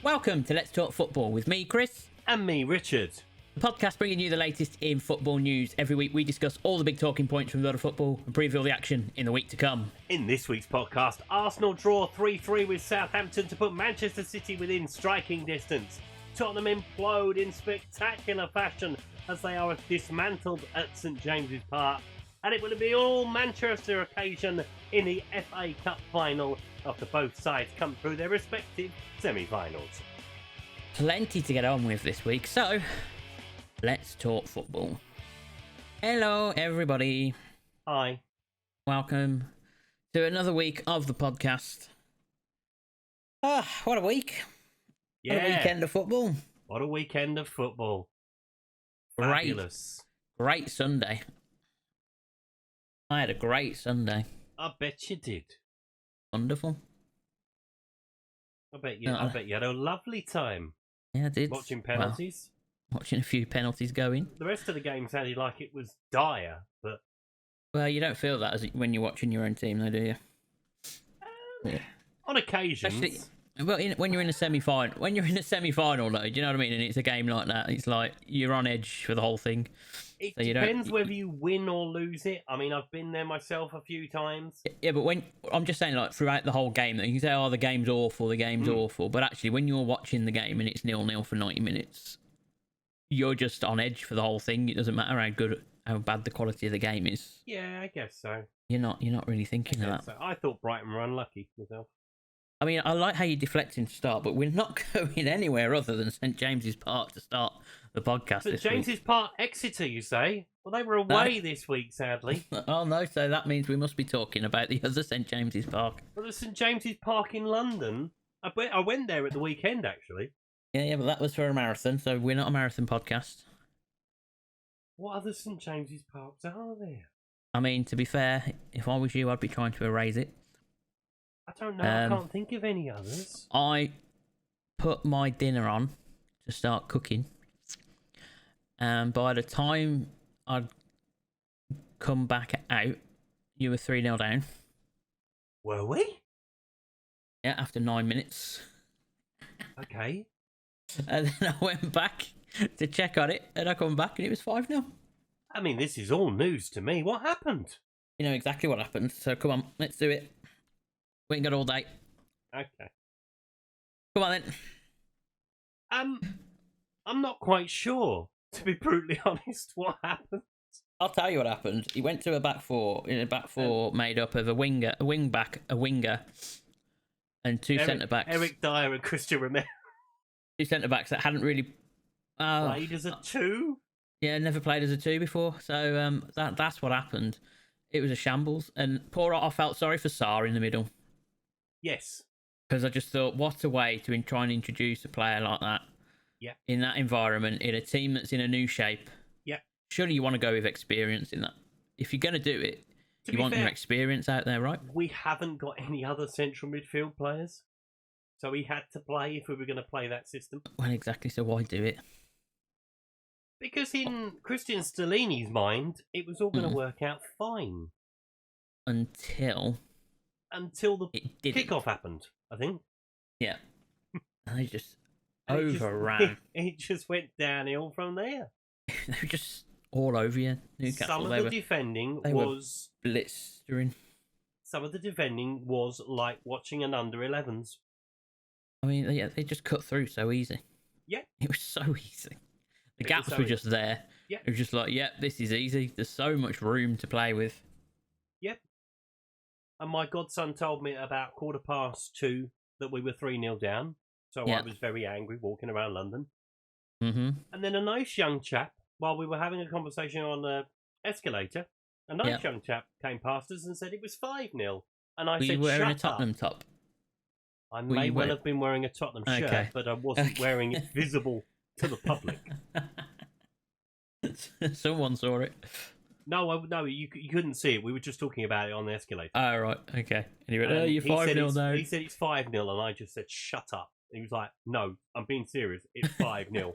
Welcome to Let's Talk Football with me, Chris. And me, Richard. The podcast bringing you the latest in football news. Every week we discuss all the big talking points from the world of football and preview all the action in the week to come. In this week's podcast, Arsenal draw 3-3 with Southampton to put Manchester City within striking distance. Tottenham implode in spectacular fashion as they are dismantled at St James's Park. And it will be all Manchester occasion in the FA Cup final after both sides come through their respective semi-finals. Plenty to get on with this week, so let's talk football. Hello, everybody. Hi. Welcome to another week of the podcast. What a week. Yeah. What a weekend of football. What a weekend of football. Great. Fabulous. Great Sunday. I had a great Sunday. I bet you did. Wonderful. I bet you had a lovely time. Yeah, I did. Watching penalties. Well, watching a few penalties go in. The rest of the game sounded like it was dire, but... Well, you don't feel that when you're watching your own team, though, do you? Yeah. On occasions. Actually, well, when you're in a semi-final, though, do you know what I mean? And it's a game like that, it's like you're on edge for the whole thing. It so depends whether you win or lose it. I mean, I've been there myself a few times. Yeah, but when I'm just saying, like throughout the whole game, you can say, "Oh, the game's awful, awful," but actually, when you're watching the game and it's 0-0 for 90 minutes, you're just on edge for the whole thing. It doesn't matter how bad the quality of the game is. Yeah, I guess so. You're not really thinking of that. So. I thought Brighton were unlucky myself. I mean, I like how you're deflecting to start, but we're not going anywhere other than St James's Park to start the podcast. St James's Park, Exeter, you say? Well, they were away this week, sadly. Oh no, so that means we must be talking about the other St James's Park. Well, the St James's Park in London. I went there at the weekend, actually. Yeah, but that was for a marathon, so we're not a marathon podcast. What other St James's Parks are there? I mean, to be fair, if I was you, I'd be trying to erase it. I don't know. I can't think of any others. I put my dinner on to start cooking, and by the time I'd come back out, you were 3-0 down. Were we? Yeah, after 9 minutes. Okay. And then I went back to check on it, and I come back and it was 5-0. I mean, this is all news to me. What happened? You know exactly what happened, so come on, let's do it. We ain't got all day. Okay. Come on then. I'm not quite sure, to be brutally honest, what happened. I'll tell you what happened. He went to a back four, made up of a wing back, a winger, and two centre backs. Eric Dyer and Christian Romero. Two centre backs that hadn't really played as a two. Yeah, never played as a two before. So that's what happened. It was a shambles, and I felt sorry for Sarr in the middle. Yes. Because I just thought, what a way to try and introduce a player like that. Yeah. In that environment, in a team that's in a new shape. Yeah. Surely you want to go with experience in that. If you're going to do it, you want your experience out there, right? We haven't got any other central midfield players. So he had to play if we were going to play that system. Well, exactly. So why do it? Because in Christian Stellini's mind, it was all going to work out fine. Until the kickoff happened, I think. Yeah. And they just overran. It just went downhill from there. They were just all over you, Newcastle. Some of the defending was blistering. Some of the defending was like watching an under-11s. I mean, yeah, they just cut through so easy. Yeah. It was so easy. The gaps were just there. Yeah. It was just like, yeah, this is easy. There's so much room to play with. Yep. And my godson told me about 2:15 that we were 3-0 down. So I was very angry walking around London. Mm-hmm. And then a nice young chap, while we were having a conversation on the escalator, a nice young chap came past us and said it was 5-0. And I said, you wearing a Shut Tottenham up. top? I may well have been wearing a Tottenham shirt, but I wasn't wearing it visible to the public. Someone saw it. No, you couldn't see it. We were just talking about it on the escalator. Oh, right. Okay. And he went, you're 5-0 now. He said it's 5-0, and I just said, shut up. He was like, no, I'm being serious. It's 5-0.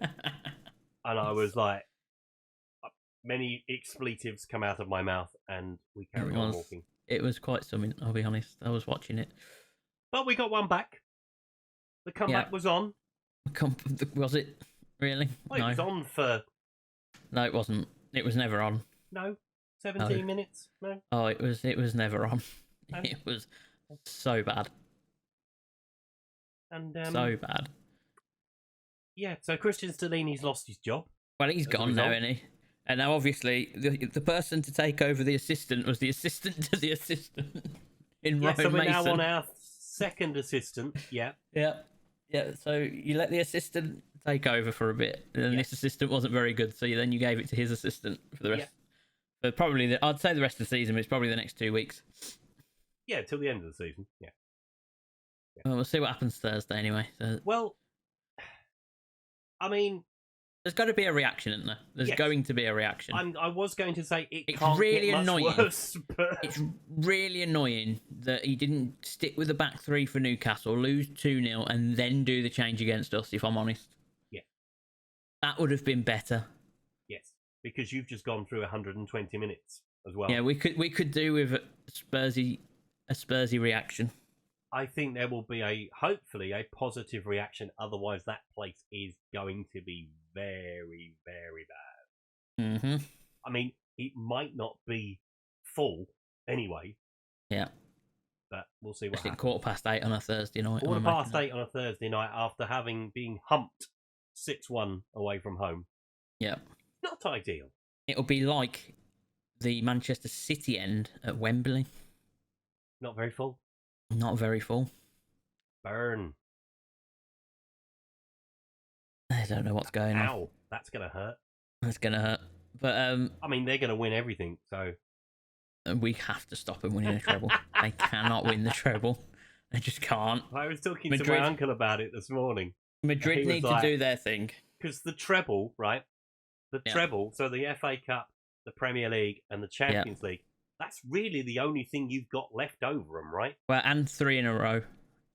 And I was like, many expletives come out of my mouth, and we carried on walking. It was quite something, I'll be honest. I was watching it. But we got one back. The comeback was on. Was it really? Well, it was on for No, it wasn't. It was never on. 17 minutes. No. Oh, it was never on. And- It was so bad. And So bad. yeah, so Christian Stellini's lost his job. Well, he's gone now, isn't he? And now, obviously, the person to take over the assistant was the assistant to the assistant in Ryan So we're Mason. now on our second assistant. Yeah. Yeah. So you let the assistant take over for a bit, and this assistant wasn't very good, so then you gave it to his assistant for the rest. Yeah. But probably, I'd say the rest of the season, but it's probably the next 2 weeks. Yeah, till the end of the season. Yeah. Well, we'll see what happens Thursday anyway. So Well, I mean, there's got to be a reaction, isn't there? There's going to be a reaction. I was going to say it's can't really get much annoying. worse, but It's really annoying that he didn't stick with the back three for Newcastle, lose 2-0, and then do the change against us, if I'm honest. Yeah. That would have been better. yes, because you've just gone through 120 minutes as well. Yeah, we could do with a Spursy reaction. I think there will be hopefully a positive reaction. Otherwise, that place is going to be very, very bad. Mm-hmm. I mean, it might not be full anyway. Yeah. But we'll see what happens. 8:15 on a Thursday night. 8:15 on a Thursday night after having been humped 6-1 away from home. Yeah. Not ideal. It'll be like the Manchester City end at Wembley. Not very full. Not very full. Burn. I don't know what's going on. Ow, that's going to hurt. That's going to hurt. But I mean, they're going to win everything, so we have to stop them winning a treble. They cannot win the treble. They just can't. I was talking to my uncle about it this morning. Madrid need to do their thing. Because the treble, right? The treble, so the FA Cup, the Premier League, and the Champions League, that's really the only thing you've got left over them, right? Well, and 3 in a row.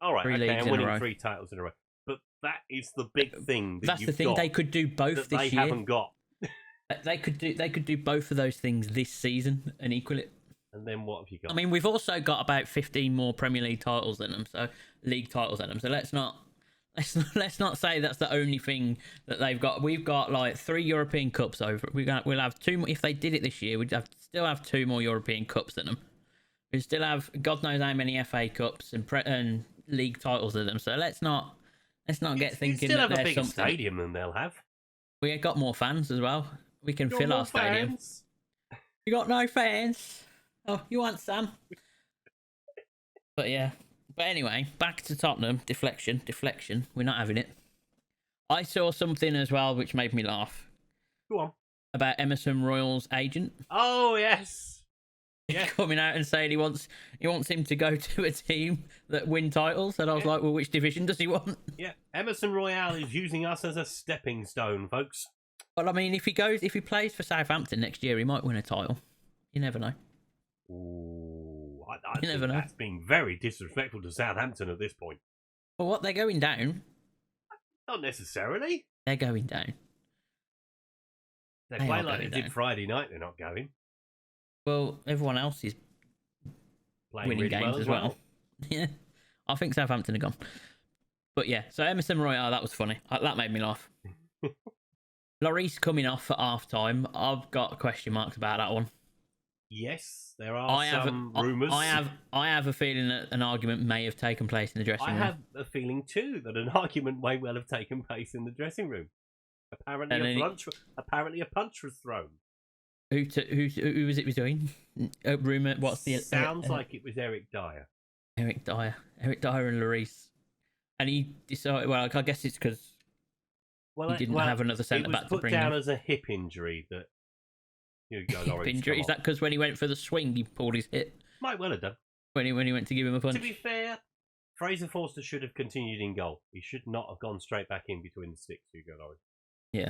All right, 3 okay, leagues and in a winning row. 3 titles in a row. But that is the big thing. That's the thing. They could do both that this they year. haven't got. They could do both of those things this season and equal it. And then what have you got? I mean, we've also got about 15 more Premier League titles than them, so league titles than them. So let's not say that's the only thing that they've got. We've got like 3 European Cups over. We'll have 2 more. If they did it this year, we'd still have 2 more European Cups than them. We still have God knows how many FA Cups and league titles than them. So let's not get thinking still that have a there's bigger something. stadium than they'll have. We got more fans as well. We can fill our stadium. Fans? You got no fans. Oh, you want some? But yeah. But anyway, back to Tottenham. Deflection. We're not having it. I saw something as well which made me laugh. Go on. About Emerson Royal's agent. Oh, yes. Yeah. Coming out and saying he wants him to go to a team that win titles. And I was like, well, which division does he want? Yeah, Emerson Royale is using us as a stepping stone, folks. Well, I mean, if he plays for Southampton next year, he might win a title. You never know. Ooh, I You never think know. that's being very disrespectful to Southampton at this point. Well, what, they're going down? Not necessarily. They're going down. They They play are like they going did down. Friday night. They're not going. Well, everyone else is Playing winning really games as well. Yeah, I think Southampton are gone. But yeah, so Emerson Royale, that was funny. That made me laugh. Lloris coming off at half time. I've got question marks about that one. Yes, there are some rumours. I have a feeling that an argument may have taken place in the dressing room. I have a feeling too that an argument may well have taken place in the dressing room. Apparently, a punch was thrown. Who was it was doing? Rumour. What's the sounds like it was Eric Dyer. Eric Dyer and Lloris, and he decided. Well, I guess it's because he didn't have another centre back to bring It was put down in. as a hip injury that Hugo Lloris. Hip injury. Is that because when he went for the swing, he pulled his hip? Might well have done. When he went to give him a punch. To be fair, Fraser Forster should have continued in goal. He should not have gone straight back in between the sticks, Hugo Lloris. Yeah.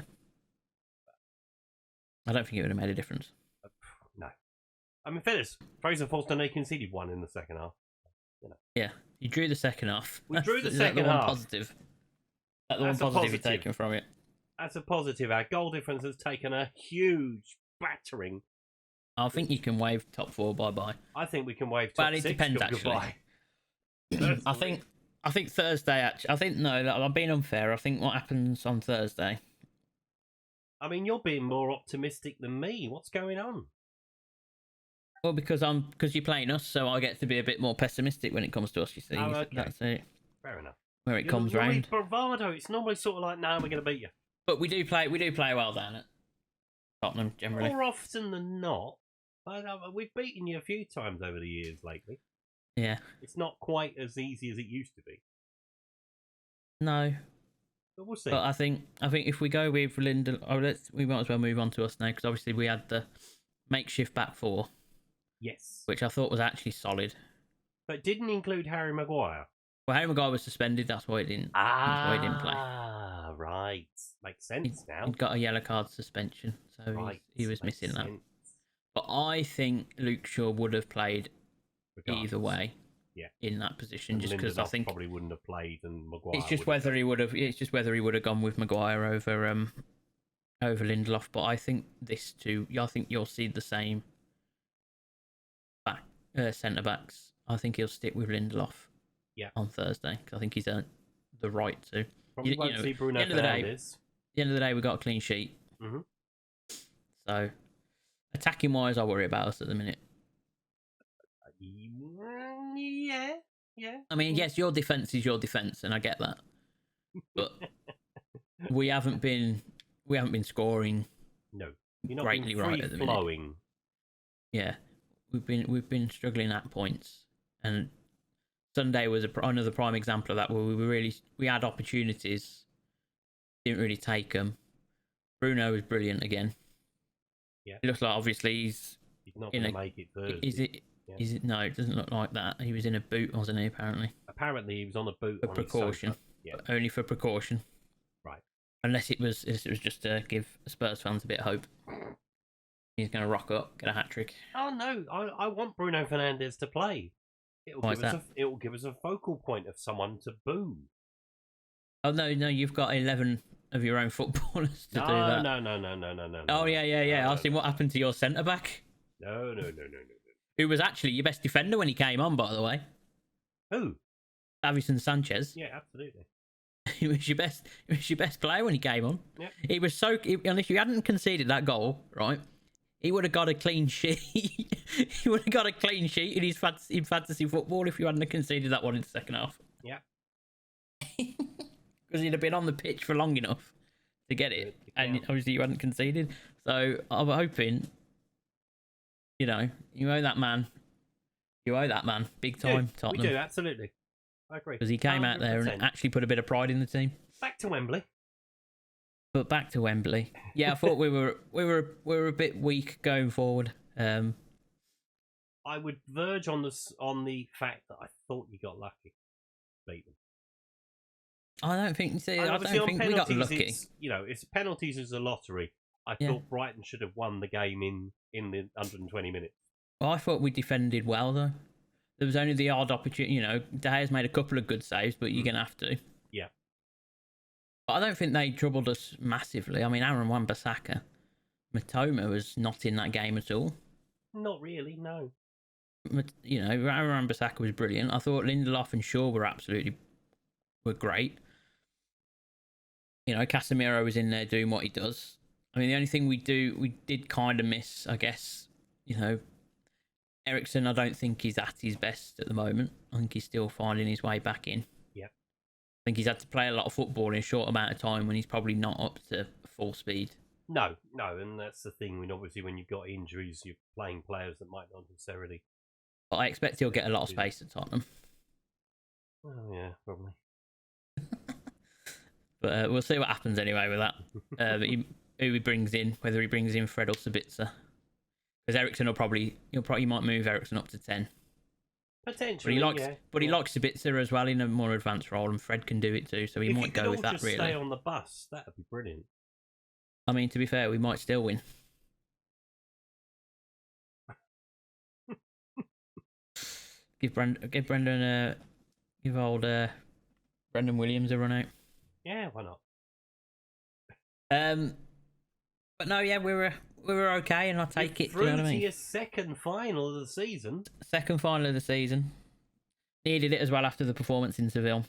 I don't think it would have made a difference. No. I mean, fairness, Fraser Forster only conceded 1 in the second half. You know. Yeah, you drew the second half. We drew the Is second that the one half. positive? That's the That's a one positive positive. you've taken from it. That's a positive. Our goal difference has taken a huge battering. I think you can wave top 4 bye-bye. I think we can wave top Well, it 6 depends, actually. goodbye. I think Thursday. Actually, I think no. I'm being unfair. I think what happens on Thursday. I mean, you're being more optimistic than me. What's going on? Well, because you're playing us, so I get to be a bit more pessimistic when it comes to us. You see, Oh, okay. That's it. Fair enough. Where it comes round. Bravado. It's normally sort of like, no, we're going to beat you. But we do play well down at Tottenham generally. More often than not. We've beaten you a few times over the years lately. Yeah. It's not quite as easy as it used to be. No. But we'll see. But I think if we go with Linda, we might as well move on to us now, because obviously we had the makeshift back four. Yes. Which I thought was actually solid. But it didn't include Harry Maguire. Well, Harry Maguire was suspended. That's why he didn't. That's why he didn't play. Ah, right. Makes sense now. He'd got a yellow card suspension, so Right. he was missing sense. that. But I think Luke Shaw would have played either way. Yeah. In that position, And just because I think probably wouldn't have played, and Maguire. It's just whether he would have. It's just whether he would have gone with Maguire over Lindelof. But I think I think you'll see the same back centre backs. I think he'll stick with Lindelof. Yeah. On Thursday, because I think he's earned the right to. Probably won't see Bruno Fernandes. At the end of the day, we got a clean sheet. Mm-hmm. So, attacking wise, I worry about us at the minute. Yeah. I mean, yes, your defense is your defense, and I get that, but we haven't been scoring. No, you're not greatly been right at the flowing. minute. Yeah, we've been struggling at points, and Sunday was another prime example of that, where we had opportunities, didn't really take them. Bruno was brilliant again. Yeah, it looks like obviously he's not going to make it Thursday. Is it? Yeah. Is it? No, it doesn't look like that. He was in a boot, wasn't he? Apparently he was on a boot for precaution. Yeah, only for precaution. Right. Unless it was just to give Spurs fans a bit of hope. He's going to rock up, get a hat trick. Oh no, I want Bruno Fernandes to play. It will give us a focal point of someone to boo. Oh no, you've got 11 of your own footballers to do that. No. Oh yeah. I was saying, what happened to your centre back? No. Who was actually your best defender when he came on, by the way? Who? Davison Sanchez. Yeah, absolutely. He was your best player when he came on. Yeah. He was and if you hadn't conceded that goal, right, he would have got a clean sheet. He would have got a clean sheet in his fantasy football if you hadn't conceded that one in the second half. Yeah. Because he'd have been on the pitch for long enough to get it, and obviously you hadn't conceded. So I'm hoping, you owe that man. You owe that man big time, Tottenham. We do, absolutely. I agree. Because he came 100%. Out there and actually put a bit of pride in the team. Back to Wembley. But back to Wembley. Yeah, I thought we were a bit weak going forward. I would verge on the fact that I thought you got lucky. Beat them. I don't think we got lucky. It's penalties is a lottery. I thought Brighton should have won the game in the 120 minutes. Well, I thought we defended well though. There was only the odd opportunity. De Gea's made a couple of good saves, but you're gonna have to. Yeah. But I don't think they troubled us massively. I mean, Aaron Wan-Bissaka, Matoma was not in that game at all. Not really, no. Aaron Wan-Bissaka was brilliant. I thought Lindelof and Shaw were great. Casemiro was in there doing what he does. I mean, the only thing we did kind of miss, I guess, Eriksen, I don't think he's at his best at the moment. I think he's still finding his way back in. Yeah. I think he's had to play a lot of football in a short amount of time when he's probably not up to full speed. No, and that's the thing. Obviously, when you've got injuries, you're playing players that might not necessarily. But I expect he'll get a lot of space at Tottenham. Oh yeah, probably. But we'll see what happens anyway with that. Who he brings in, whether he brings in Fred or Sabitzer. Because Eriksen he might move Eriksen up to 10. Potentially, but he likes Sabitzer as well in a more advanced role, and Fred can do it too, so he might go with that. Really, stay on the bus. That would be brilliant. I mean, to be fair, we might still win. Give old Brendan Williams a run out. Yeah, why not? But no, yeah, we were okay, and I take it. Through to your second final of the season. Second final of the season. Needed it as well after the performance in Seville.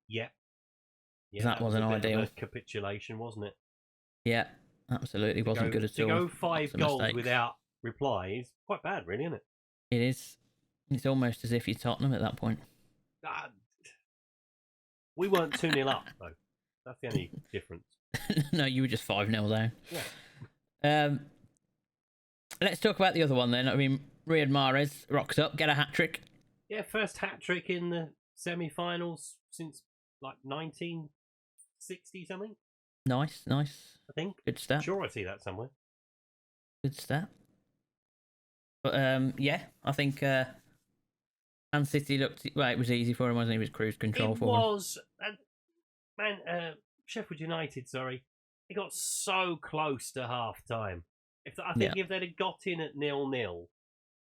Yeah. That wasn't was a bit ideal. of a capitulation, wasn't it? Yeah, absolutely wasn't good at all. To go 5 goals mistakes. without reply is quite bad, really, isn't it? It is. It's almost as if you're Tottenham at that point. We weren't 2-0 up, though. That's the only difference. No, you were just 5-0 down. Yeah. Let's talk about the other one then. I mean, Riyad Mahrez rocks up, get a hat-trick. Yeah, first hat-trick in the semi-finals since, like, 1960-something. Nice. I think. Good stat. Sure, I see that somewhere. Good stat. But, yeah, I think Man City looked... Well, it was easy for him, wasn't it? It was cruise control for him. It was. Sheffield United, sorry. They got so close to half-time. I think if they'd have got in at 0-0,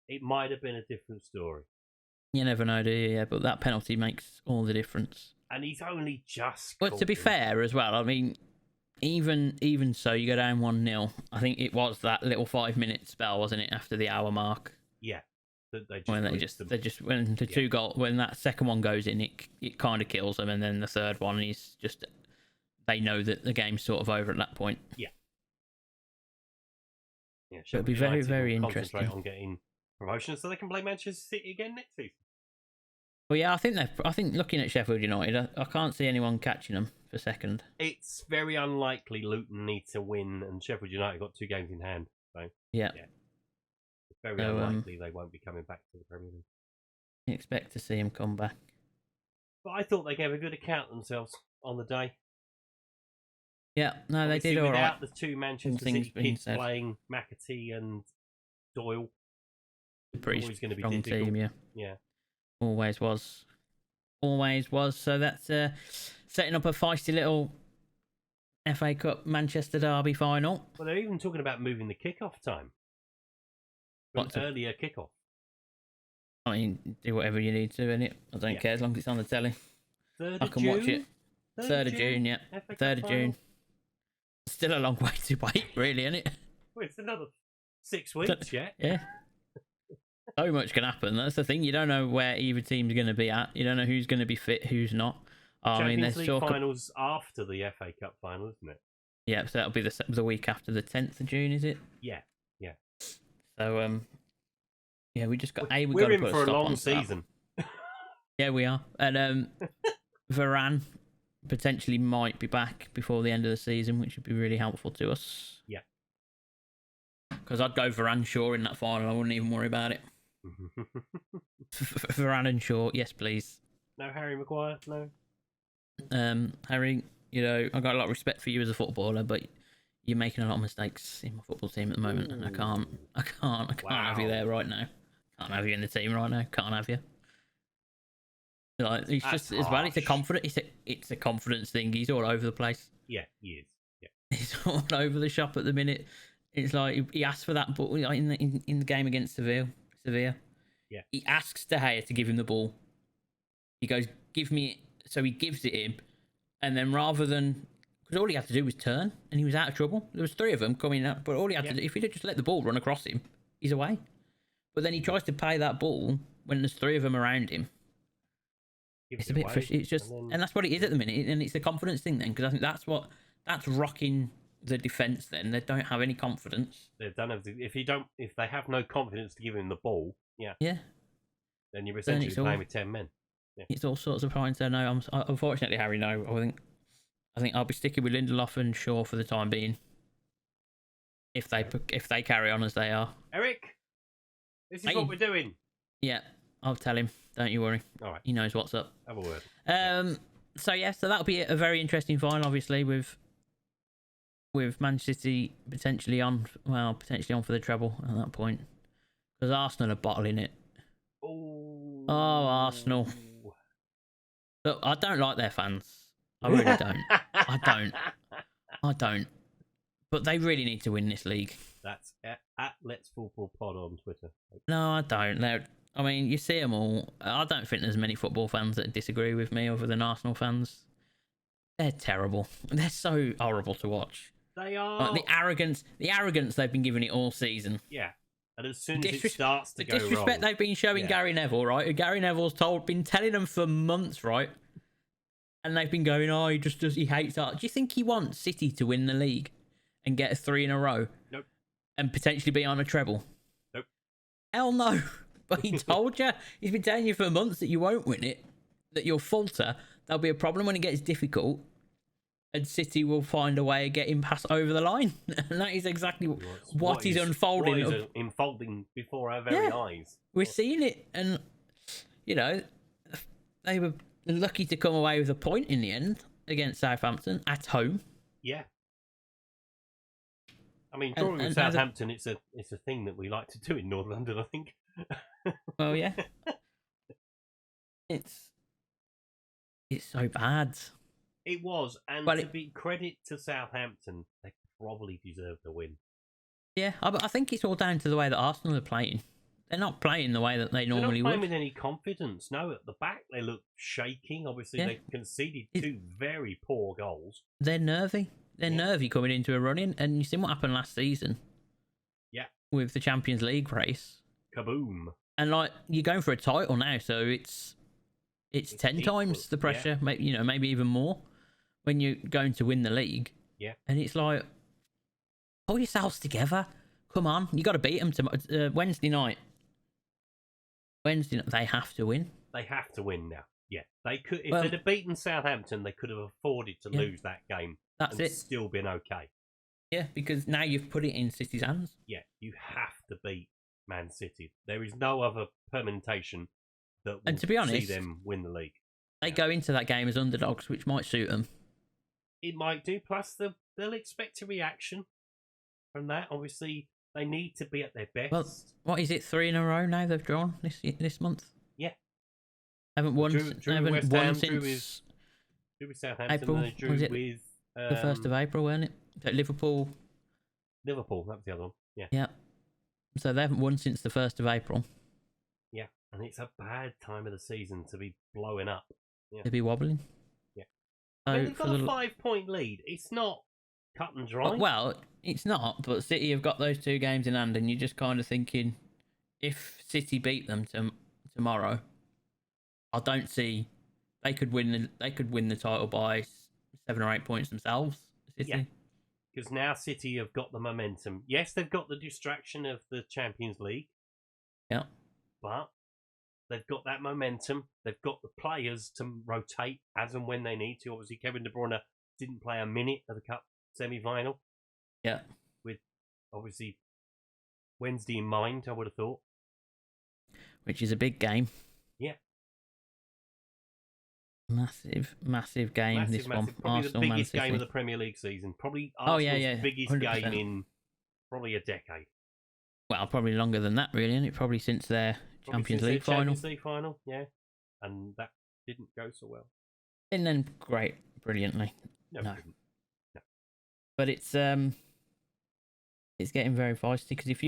it might have been a different story. You never know, do you? Yeah, but that penalty makes all the difference. And he's only just... Well, to be fair as well, I mean, even so, you go down 1-0. I think it was that little 5-minute spell, wasn't it, after the hour mark? Yeah. When the 2 goal, when that second one goes in, it kind of kills them, and then the third one is just... They know that the game's sort of over at that point. Yeah. So it'll be very, very interesting. Concentrate on getting promotion so they can play Manchester City again next season. Well, yeah, I think looking at Sheffield United, I can't see anyone catching them for second. It's very unlikely Luton need to win, and Sheffield United got 2 games in hand. So yeah. It's very unlikely they won't be coming back to the Premier League. You expect to see them come back. But I thought they gave a good account of themselves on the day. Yeah, no, they did all right. Without the 2 Manchester City kids playing McAtee and Doyle, pretty going to be strong difficult. team, yeah. Always was. So that's setting up a feisty little FA Cup Manchester Derby final. Well, they're even talking about moving the kickoff time. Earlier kickoff. I mean, do whatever you need to, innit? I don't care as long as it's on the telly. 3rd I can watch it. 3rd of June, yeah. 3rd of June. Still a long way to wait, really, isn't it? Well, it's another 6 weeks yet. Yeah. So much can happen. That's the thing. You don't know where either team's going to be at. You don't know who's going to be fit, who's not. Champions League finals after the FA Cup final, isn't it? Yeah, so that'll be the week after the 10th of June, is it? Yeah. So, yeah, we just got... We're in for a long season. Yeah, we are. And Varane potentially might be back before the end of the season, which would be really helpful to us. Yeah. Because I'd go Varane Shaw in that final. I wouldn't even worry about it. Varane and Shaw, yes, please. No Harry Maguire, no. Harry, you know, I've got a lot of respect for you as a footballer, but you're making a lot of mistakes in my football team at the moment, and I can't have you there right now. Can't have you in the team right now. Can't have you. Like, it's just as well. It's a confidence thing. He's all over the place. Yeah, he is. Yeah, he's all over the shop at the minute. It's like he asked for that ball in the game against Sevilla. Yeah, he asks De Gea to give him the ball. He goes, "Give me it." So he gives it him, and then rather than, because all he had to do was turn, and he was out of trouble. There was 3 of them coming up, but all he had to do, if he'd just let the ball run across him, he's away. But then he tries to play that ball when there's 3 of them around him. It's a bit frustrating. It's just, and that's what it is at the minute, and it's a confidence thing then, because I think that's rocking the defence. Then they don't have any confidence. They don't have if they have no confidence to give him the ball, yeah, then you're essentially playing with 10 men. Yeah. It's all sorts of points. So no, unfortunately, Harry, no. I think I'll be sticking with Lindelof and Shaw for the time being. If they carry on as they are, Eric, this is what we're doing. Yeah, I'll tell him. Don't you worry. All right. He knows what's up. Have a word. So that'll be a very interesting final, obviously, with Manchester City potentially on for the treble at that point, because Arsenal are bottling it. Oh, Arsenal. Look, I don't like their fans. I really don't. I don't. But they really need to win this league. That's at Let's Football Pod on Twitter. No, I don't. I mean, you see them all. I don't think there's many football fans that disagree with me other than Arsenal fans. They're terrible. They're so horrible to watch. They are. Like, the arrogance they've been giving it all season. Yeah. And as soon as it starts to go wrong... The disrespect they've been showing Gary Neville, right? Gary Neville's been telling them for months, right? And they've been going, oh, he hates that. Do you think he wants City to win the league and get 3 in a row? Nope. And potentially be on a treble? Nope. Hell no. But he told you. He's been telling you for months that you won't win it, that you'll falter. There'll be a problem when it gets difficult. And City will find a way of getting past over the line. And that is exactly what is unfolding. What is unfolding before our very eyes. We're seeing it. And, you know, they were lucky to come away with a point in the end against Southampton at home. Yeah. I mean, drawing with Southampton, it's a thing that we like to do in North London, I think. Well, yeah. It's so bad. It was, and to be credit to Southampton, they probably deserved the win. Yeah, I think it's all down to the way that Arsenal are playing. They're not playing the way that they normally would. They're not playing with any confidence. No, at the back they look shaking. Obviously, they conceded 2 very poor goals. They're nervy. They're nervy coming into a run-in, and you see what happened last season. Yeah. With the Champions League race. Kaboom. And like you're going for a title now, so it's 10 times the pressure, maybe even more when you're going to win the league. Yeah. And it's like, pull yourselves together. Come on, you got to beat them Wednesday night. They have to win. They have to win now. Yeah, they could. If they'd have beaten Southampton, they could have afforded to lose that game. That's it. Still been okay. Yeah, because now you've put it in City's hands. Yeah, you have to beat Man City. There is no other permutation that will to be honest, see them win the league. They go into that game as underdogs, which might suit them. It might do. Plus, they'll expect a reaction from that. Obviously, they need to be at their best. Well, what is it? 3 in a row now they've drawn this month. Yeah, haven't won. Haven't won since drew with Southampton. April. And they drew with the 1st of April, weren't it? Liverpool. That was the other one. Yeah. Yeah. So they haven't won since the 1st of April. Yeah, and it's a bad time of the season to be blowing up. Yeah. To be wobbling. Yeah. So I mean, they've got a 5-point lead. It's not cut and dry. Well, it's not, but City have got those 2 games in hand, and you're just kind of thinking, if City beat them tomorrow, I don't see they could win the title by 7 or 8 points themselves. City. Yeah. Because now City have got the momentum. Yes, they've got the distraction of the Champions League. Yeah. But they've got that momentum. They've got the players to rotate as and when they need to. Obviously, Kevin De Bruyne didn't play a minute of the Cup semi-final. Yeah. With, obviously, Wednesday in mind, I would have thought. Which is a big game. Yeah. Massive game, this one. Probably Arsenal, the biggest Man game of City. the Premier League season. Probably Arsenal's biggest 100%. game in probably a decade. Well, probably longer than that, really, isn't it? Probably since their Champions League final. Champions League final, yeah. And that didn't go so well. Didn't end great, brilliantly. No. But it's getting very feisty, because if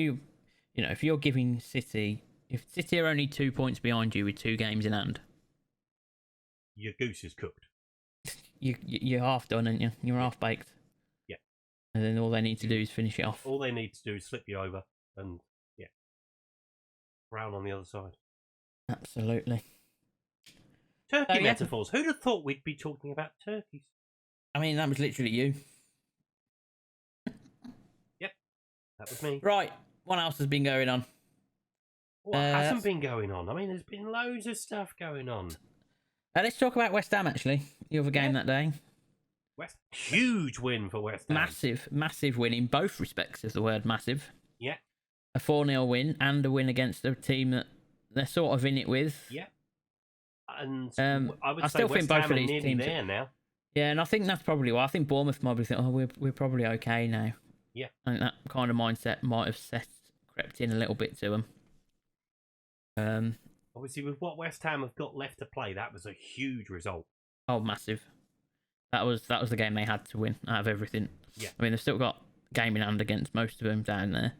you're giving City, if City are only 2 points behind you with 2 games in hand, your goose is cooked. You're half done, aren't you? You're half baked. Yeah. And then all they need to do is finish it off. All they need to do is slip you over and, Brown on the other side. Absolutely. Turkey metaphors. Who'd have thought we'd be talking about turkeys? I mean, that was literally you. Yep. That was me. Right. What else has been going on? What hasn't been going on? I mean, there's been loads of stuff going on. Let's talk about West Ham, actually. The other game that day. Huge win for West Ham. Massive win in both respects of the word massive. Yeah. A 4-0 win and a win against a team that they're sort of in it with. Yeah. And I still think both of these teams there now. Yeah, and I think that's probably why. I think Bournemouth probably think, we're probably okay now. Yeah. I think that kind of mindset might have crept in a little bit to them. Obviously, with what West Ham have got left to play, that was a huge result. Oh, massive. That was the game they had to win out of everything. Yeah. I mean, they've still got game in hand against most of them down there.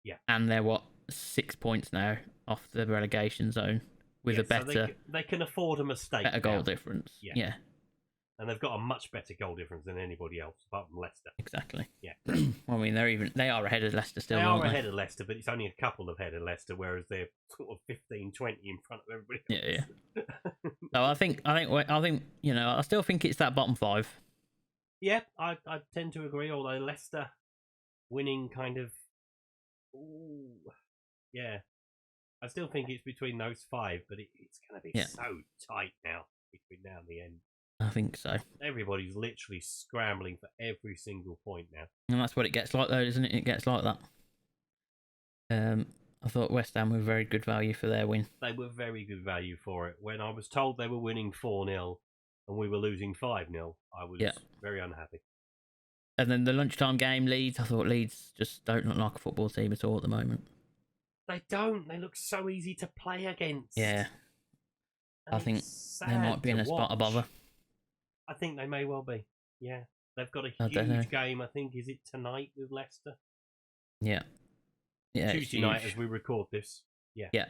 Yeah. And they're 6 points now off the relegation zone with a better. So they can afford a mistake. Better goal difference. Yeah. And they've got a much better goal difference than anybody else, apart from Leicester. Exactly. Yeah. Well, I mean, they are ahead of Leicester still. They are aren't ahead of Leicester, but it's only a couple ahead of Leicester, whereas they're sort of 15, 20 in front of everybody else. Yeah. So I think, I still think it's that bottom 5. Yeah, I tend to agree. Although Leicester winning kind of, yeah, I still think it's between those 5, but it's going to be so tight now between now and the end. I think so. Everybody's literally scrambling for every single point now. And that's what it gets like, though, isn't it? It gets like that. I thought West Ham were very good value for their win. They were very good value for it. When I was told they were winning 4-0 and we were losing 5-0, I was very unhappy. And then the lunchtime game, Leeds. I thought Leeds just don't look like a football team at all at the moment. They don't. They look so easy to play against. Yeah. And I think they might be in a spot above her. I think they may well be. Yeah. They've got a huge game, I think. Is it tonight with Leicester? Yeah. Yeah. Tuesday night as we record this. Yeah. Yeah.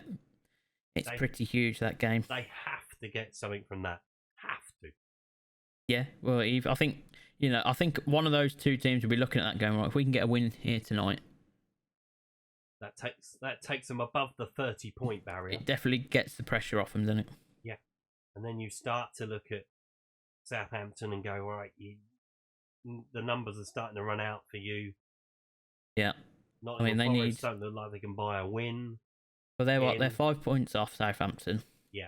It's pretty huge, that game. They have to get something from that. Have to. Yeah. Well, I think, I think one of those two teams will be looking at that going, right, if we can get a win here tonight. That takes them above the 30-point barrier. It definitely gets the pressure off them, doesn't it? Yeah. And then you start to look at Southampton and go, right, the numbers are starting to run out for you. Yeah. They need. Don't look like they can buy a win. Well, they're 5 points off Southampton. Yeah.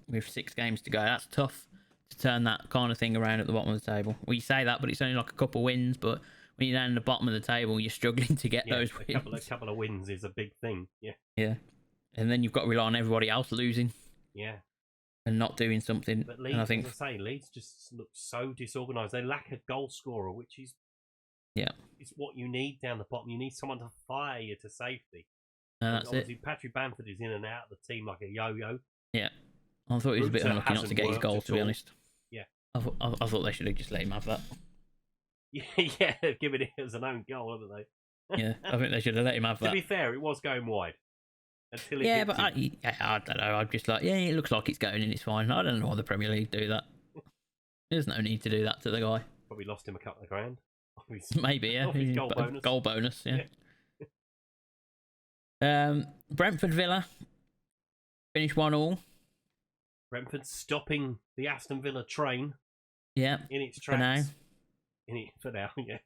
With 6 games to go. That's tough to turn that kind of thing around at the bottom of the table. Well, you say that, but it's only like a couple of wins. But when you're down at the bottom of the table, you're struggling to get those wins. A couple of wins is a big thing. Yeah. Yeah. And then you've got to rely on everybody else losing. Yeah. And not doing something. But Leeds, and I think, as I say, Leeds just look so disorganised. They lack a goal scorer, which is it's what you need down the bottom. You need someone to fire you to safety. And that's obviously, it. Patrick Bamford is in and out of the team like a yo-yo. Yeah. I thought he was a bit unlucky not to get his goal, to be honest. Yeah. I thought they should have just let him have that. Yeah, they've given it as an own goal, haven't they? Yeah, I think they should have let him have that. To be fair, it was going wide. Until I don't know. I'm just like, it looks like it's going and it's fine. I don't know why the Premier League do that. There's no need to do that to the guy. Probably lost him a couple of grand. Maybe, yeah. Goal bonus, yeah. Brentford Villa finished 1-1. Brentford stopping the Aston Villa train. Yeah. In its tracks. For now, yeah.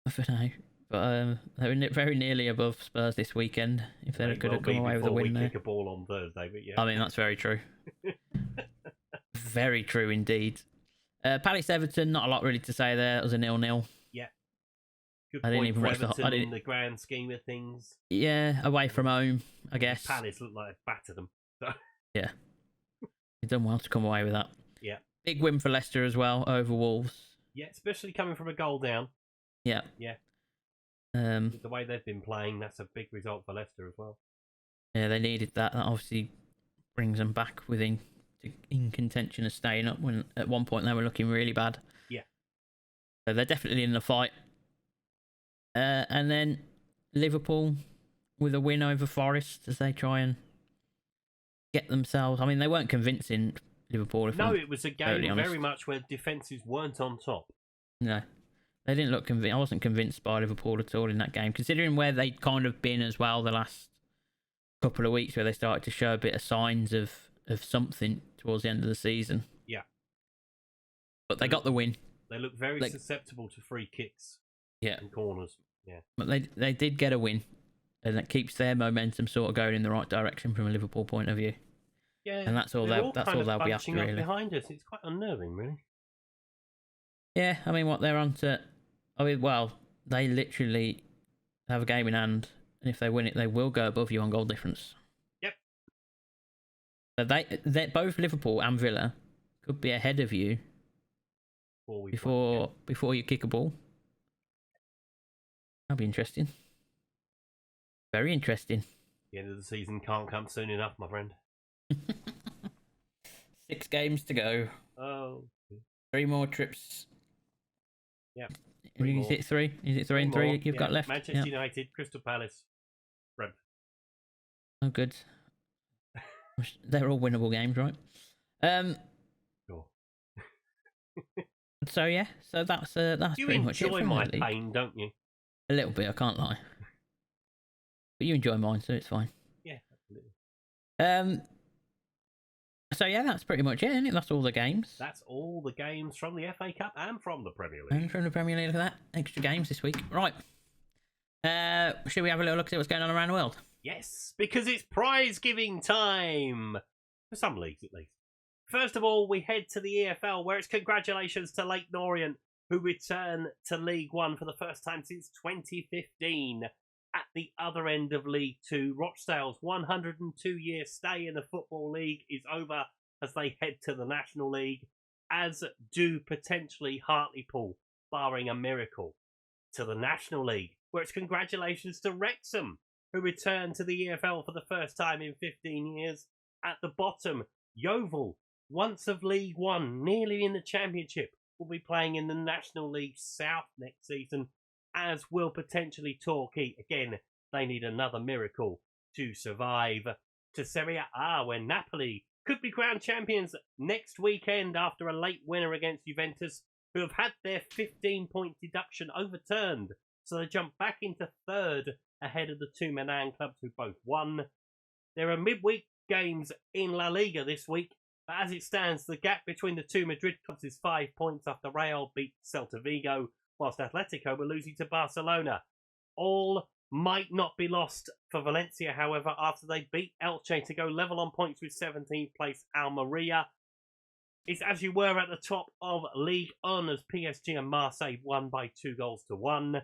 For now. But they were very nearly above Spurs this weekend. If they could have come away with a win there. Kick a ball on Thursday, but yeah. I mean, that's very true. Very true indeed. Palace Everton, not a lot really to say there. It was a 0-0. Yeah. Good I didn't even watch Everton in the grand scheme of things. Yeah, away from home, I guess. Palace looked like they battered them. So. Yeah. You've done well to come away with that. Yeah. Big win for Leicester as well over Wolves. Yeah, especially coming from a goal down. Yeah. Yeah. With the way they've been playing, that's a big result for Leicester as well. Yeah, they needed that. That obviously brings them back in contention of staying up when at one point they were looking really bad. Yeah. So they're definitely in the fight. And then Liverpool with a win over Forest as they try and get themselves. I mean, they weren't convincing Liverpool. It was a game very much where defences weren't on top. No. They didn't look convinced. I wasn't convinced by Liverpool at all in that game, considering where they'd kind of been as well the last couple of weeks, where they started to show a bit of signs of something towards the end of the season. Yeah. But they got the win. They look very susceptible to free kicks. Yeah. And corners. Yeah. But they did get a win, and that keeps their momentum sort of going in the right direction from a Liverpool point of view. Yeah. And that's all they'll be after, really. Behind us, it's quite unnerving, really. Yeah, I mean, what they're on to. Well, they literally have a game in hand, and if they win it, they will go above you on goal difference. Yep. So they both Liverpool and Villa could be ahead of you before you kick a ball. That'll be interesting. Very interesting. The end of the season can't come soon enough, my friend. 6 games to go. Oh. 3 more trips. Yeah. Is it 3? Is it 3 and 3 you've got left? Manchester United, Crystal Palace, Brentford. Oh, good. They're all winnable games, right? Sure. So yeah, so that's pretty much it. You enjoy from my the league. pain, don't you? A little bit, I can't lie. But you enjoy mine, so it's fine. Yeah, absolutely. So yeah, that's pretty much it, isn't it? That's all the games. That's all the games from the FA Cup and from the Premier League. And from the Premier League, look at that. Extra games this week. Right. Should we have a little look at what's going on around the world? Yes, because it's prize giving time. For some leagues, at least. First of all, we head to the EFL, where it's congratulations to Leyton Orient, who return to League One for the first time since 2015. At the other end of League Two, Rochdale's 102-year stay in the Football League is over as they head to the National League, as do potentially Hartlepool, barring a miracle, to the National League, where it's congratulations to Wrexham, who return to the EFL for the first time in 15 years. At the bottom, Yeovil, once of League One, nearly in the Championship, will be playing in the National League South next season, as will potentially Torquay. Again, they need another miracle to survive. To Serie A, where Napoli could be crowned champions next weekend after a late winner against Juventus, who have had their 15-point deduction overturned. So they jump back into third ahead of the two Milan clubs who both won. There are midweek games in La Liga this week, but as it stands, the gap between the two Madrid clubs is 5 points after Real beat Celta Vigo, whilst Atletico were losing to Barcelona. All might not be lost for Valencia, however, after they beat Elche to go level on points with 17th place Almeria. It's as you were at the top of League On, as PSG and Marseille won by 2-1.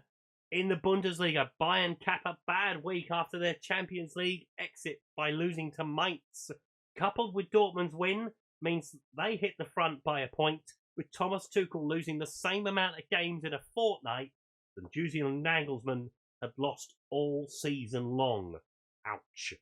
In the Bundesliga, Bayern cap a bad week after their Champions League exit by losing to Mainz. Coupled with Dortmund's win, means they hit the front by a point, with Thomas Tuchel losing the same amount of games in a fortnight than Julian Nagelsmann had lost all season long. Ouch.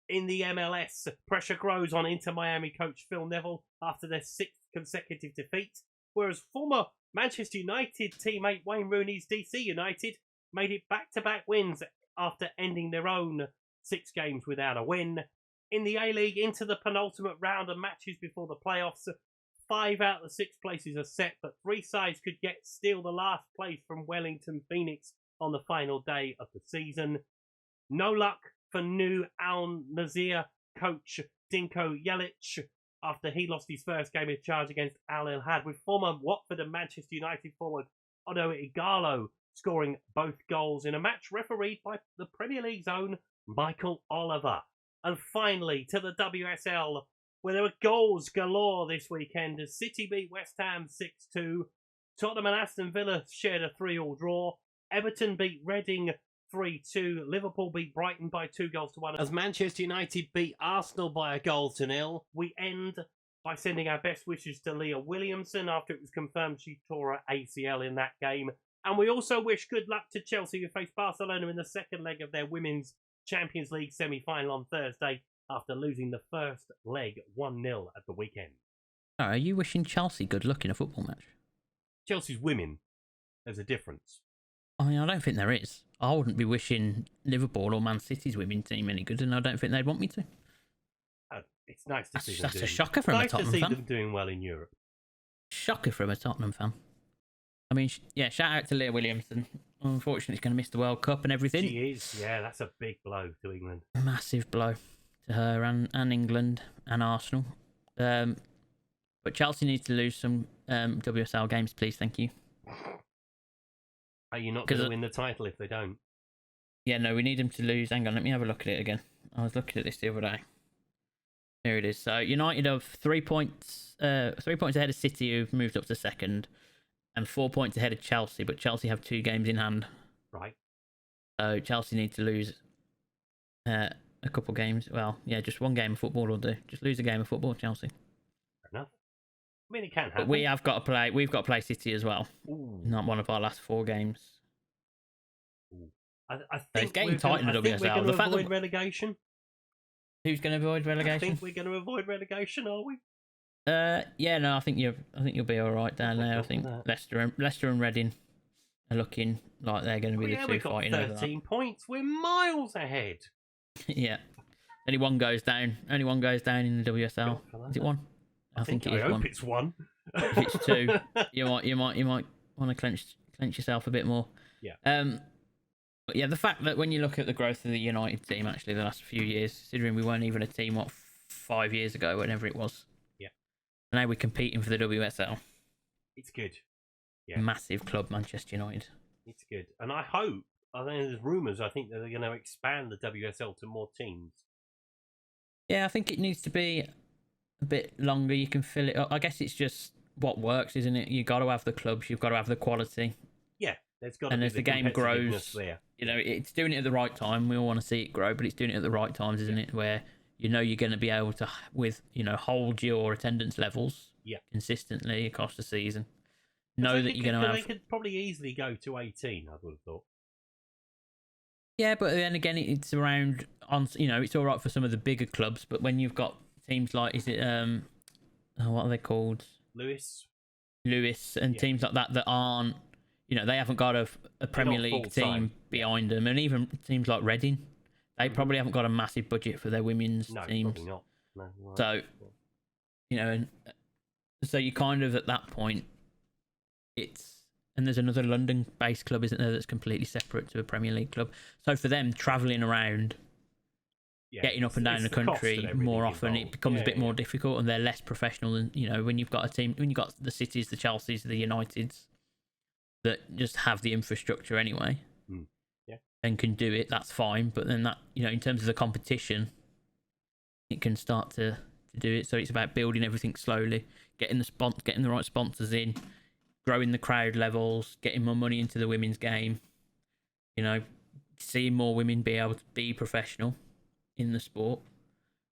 In the MLS, pressure grows on Inter Miami coach Phil Neville after their 6th consecutive defeat, whereas former Manchester United teammate Wayne Rooney's DC United made it back-to-back wins after ending their own 6 games without a win. In the A-League, into the penultimate round of matches before the playoffs, 5 out of the 6 places are set, but 3 sides could steal the last place from Wellington Phoenix on the final day of the season. No luck for new Al Nazir coach Dinko Jelic after he lost his first game in charge against Al Ittihad, with former Watford and Manchester United forward Odo Igalo scoring both goals in a match refereed by the Premier League's own Michael Oliver. And finally, to the WSL, where there were goals galore this weekend as City beat West Ham 6-2, Tottenham and Aston Villa shared a 3-3 draw, Everton beat Reading 3-2, Liverpool beat Brighton by 2-1, as Manchester United beat Arsenal by 1-0. We end by sending our best wishes to Leah Williamson after it was confirmed she tore her ACL in that game. And we also wish good luck to Chelsea, who face Barcelona in the second leg of their Women's Champions League semi-final on Thursday after losing the first leg 1-0 at the weekend. Are you wishing Chelsea good luck in a football match? Chelsea's women. There's a difference. I mean, I don't think there is. I wouldn't be wishing Liverpool or Man City's women team any good, and I don't think they'd want me to. It's nice to see them That's a shocker from a Tottenham fan. Nice to see them doing well in Europe. Shocker from a Tottenham fan. I mean, yeah, shout out to Leah Williamson. Unfortunately, she's going to miss the World Cup and everything. She is, yeah, that's a big blow to England. Massive blow to her and England and Arsenal. But Chelsea needs to lose some WSL games, please, thank you. Are you not going to win the title if they don't? Yeah, no, we need them to lose. Hang on, let me have a look at it again. I was looking at this the other day. Here it is. So United have 3 points, 3 points ahead of City, who've moved up to second, and 4 points ahead of Chelsea, but Chelsea have 2 games in hand. Right. So Chelsea need to lose a couple games. Well, yeah, just 1 game of football will do. Just lose a game of football, Chelsea. Fair enough. I mean, it can happen. But we've got to play City as well. Ooh. Not one of our last 4 games. Ooh. I think it's getting tight in the WSL. We're going to avoid relegation. Who's going to avoid relegation? I think we're going to avoid relegation, are we? Yeah, no, I think you'll be all right down there. I think Leicester and Reading are looking like they're going to be the two fighting over that. 13 points. We're miles ahead. Yeah. Only one goes down. Only one goes down in the WSL. Is it one? I think it is one. I hope it's one. If it's 2, you might want to clench yourself a bit more. Yeah. But yeah, the fact that when you look at the growth of the United team, actually, the last few years, considering we weren't even a team, 5 years ago, whenever it was. Yeah. And now we're competing for the WSL. It's good. Yeah. Massive club, Manchester United. It's good. And I think there's rumours, I think that they're going to expand the WSL to more teams. Yeah, I think it needs to be a bit longer. You can fill it up. I guess it's just what works, isn't it? You've got to have the clubs. You've got to have the quality. Yeah, there's got to and be as the game grows, there. It's doing it at the right time. We all want to see it grow, but it's doing it at the right times, isn't it? Where you're going to be able to, hold your attendance levels consistently across the season. Know that you're going to have. They could probably easily go to 18. I would have thought. Yeah, but then again, it's around on. It's all right for some of the bigger clubs, but when you've got teams like, is it what are they called? Lewis, and teams like that aren't. They haven't got a Premier League team behind them, and even teams like Reading, they probably haven't got a massive budget for their women's teams. Probably not. No, so, and so you kind of at that point, and there's another London-based club, isn't there, that's completely separate to a Premier League club. So for them, travelling around, getting up and down the country more often, it becomes a bit more difficult, and they're less professional than when you've got a team, when you've got the Cities, the Chelseas, the Uniteds, that just have the infrastructure anyway, and can do it. That's fine, but then that in terms of the competition, it can start to do it. So it's about building everything slowly, getting the right sponsors in, growing the crowd levels, getting more money into the women's game. Seeing more women be able to be professional in the sport,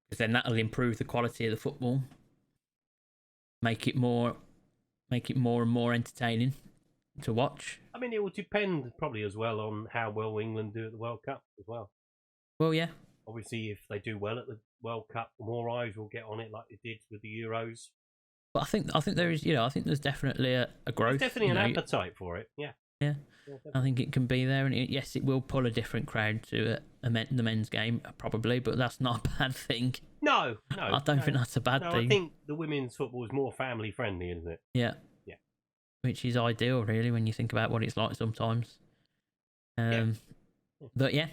because then that'll improve the quality of the football, make it more and more entertaining to watch. I mean, it will depend probably as well on how well England do at the World Cup as well. Well, yeah. Obviously, if they do well at the World Cup, more eyes will get on it like they did with the Euros. But I think there is, I think there's definitely a growth. There's definitely an appetite for it. Yeah. Yeah. I think it can be there, and yes, it will pull a different crowd to the men's game, probably, but that's not a bad thing. No. I don't think that's a bad thing. I think the women's football is more family friendly, isn't it? Yeah. Which is ideal, really, when you think about what it's like sometimes. But yeah.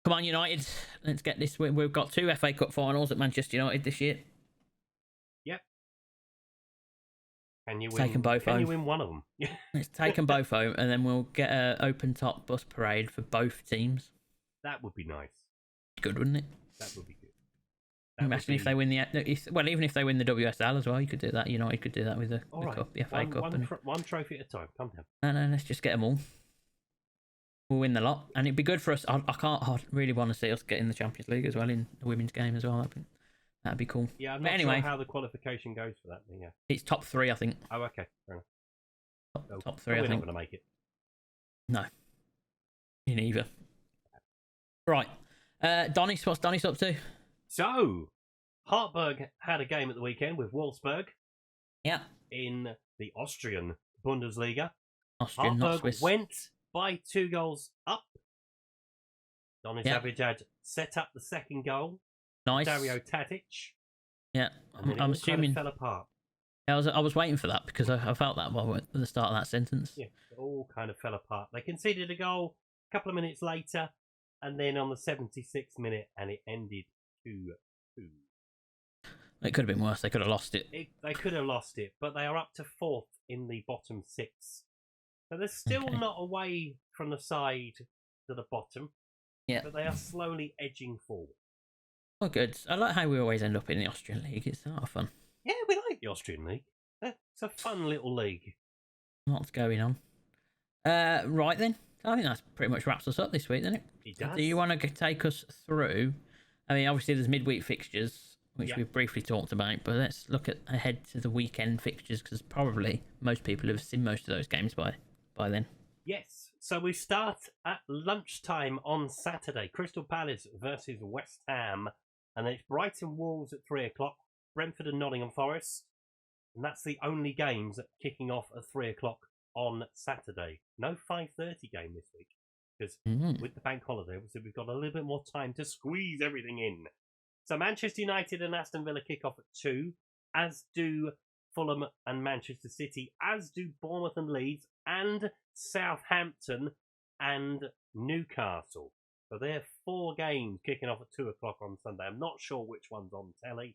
Come on, United. Let's get this. We've got 2 FA Cup finals at Manchester United this year. Yep. Can you win one of them? Let's take them both home, and then we'll get an open top bus parade for both teams. That would be nice. Good, wouldn't it? That would be good. Imagine if they win even if they win the WSL as well, you could do that. United could do that with the cup, the FA Cup. One trophy at a time. Calm down. No, let's just get them all. We'll win the lot, and it'd be good for us. I really want to see us get in the Champions League as well, in the women's game as well. That'd be cool. Yeah, I'm not sure how the qualification goes for that. Yeah, it's top 3, I think. Oh, okay, fair enough. Top 3, I think. We're not going to make it. No, me neither. Right, Donis, what's Donis up to? So, Hartberg had a game at the weekend with Wolfsburg. Yeah. In the Austrian Bundesliga. Hartberg went by 2 goals up. Donis Abidjad set up the second goal. Nice. Dario Tadic. Yeah, I'm assuming kind of fell apart. I was waiting for that, because I felt that at the start of that sentence. Yeah, it all kind of fell apart. They conceded a goal a couple of minutes later, and then on the 76th minute, and it ended 2-2. It could have been worse. They could have lost it. They could have lost it, but they are up to 4th in the bottom 6. So they're still not away from the side to the bottom. Yeah. But they are slowly edging forward. Oh, good. I like how we always end up in the Austrian League. It's a lot of fun. Yeah, we like the Austrian League. It's a fun little league. Lots going on. Right then. I think that pretty much wraps us up this week, doesn't it? It does. Do you want to take us through? I mean, obviously there's midweek fixtures, which we've briefly talked about, but let's look ahead to the weekend fixtures, because probably most people have seen most of those games by then. Yes. So we start at lunchtime on Saturday. Crystal Palace versus West Ham. And then it's Brighton Wolves at 3 o'clock. Brentford and Nottingham Forest. And that's the only games that kicking off at 3 o'clock on Saturday. No 5:30 game this week. Because with the bank holiday, obviously we've got a little bit more time to squeeze everything in. So Manchester United and Aston Villa kick off at 2, as do Fulham and Manchester City, as do Bournemouth and Leeds, and Southampton and Newcastle. So they're 4 games kicking off at 2 o'clock on Sunday. I'm not sure which one's on telly.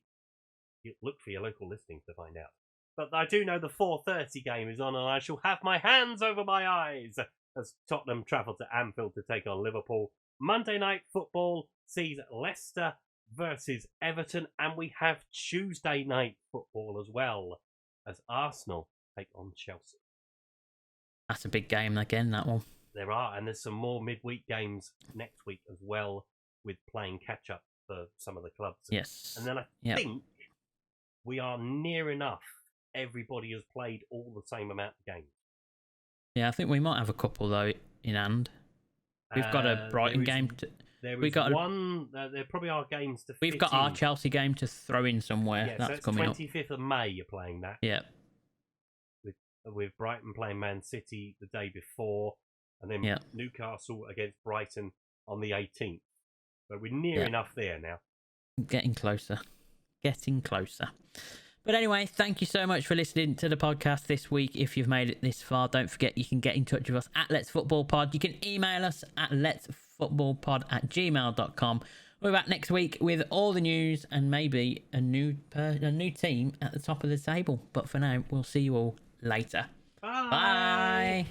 You look for your local listings to find out. But I do know the 4:30 game is on, and I shall have my hands over my eyes as Tottenham travel to Anfield to take on Liverpool. Monday night football sees Leicester versus Everton, and we have Tuesday night football as well as Arsenal take on Chelsea. That's a big game again, that one. There are, and there's some more midweek games next week as well, with playing catch-up for some of the clubs. Yes. And then I think we are near enough. Everybody has played all the same amount of games. Yeah, I think we might have a couple, though, in hand. We've got a Brighton game. There probably are games to We've got our Chelsea game to throw in somewhere. Yeah, that's so coming 25th of May you're playing that. Yeah. With Brighton playing Man City the day before, and then Newcastle against Brighton on the 18th. So we're near enough there now. Getting closer. But anyway, thank you so much for listening to the podcast this week. If you've made it this far, don't forget you can get in touch with us at Let's Football Pod. You can email us at letsfootballpod@gmail.com. We're back next week with all the news and maybe a new team at the top of the table. But for now, we'll see you all later. Bye. Bye.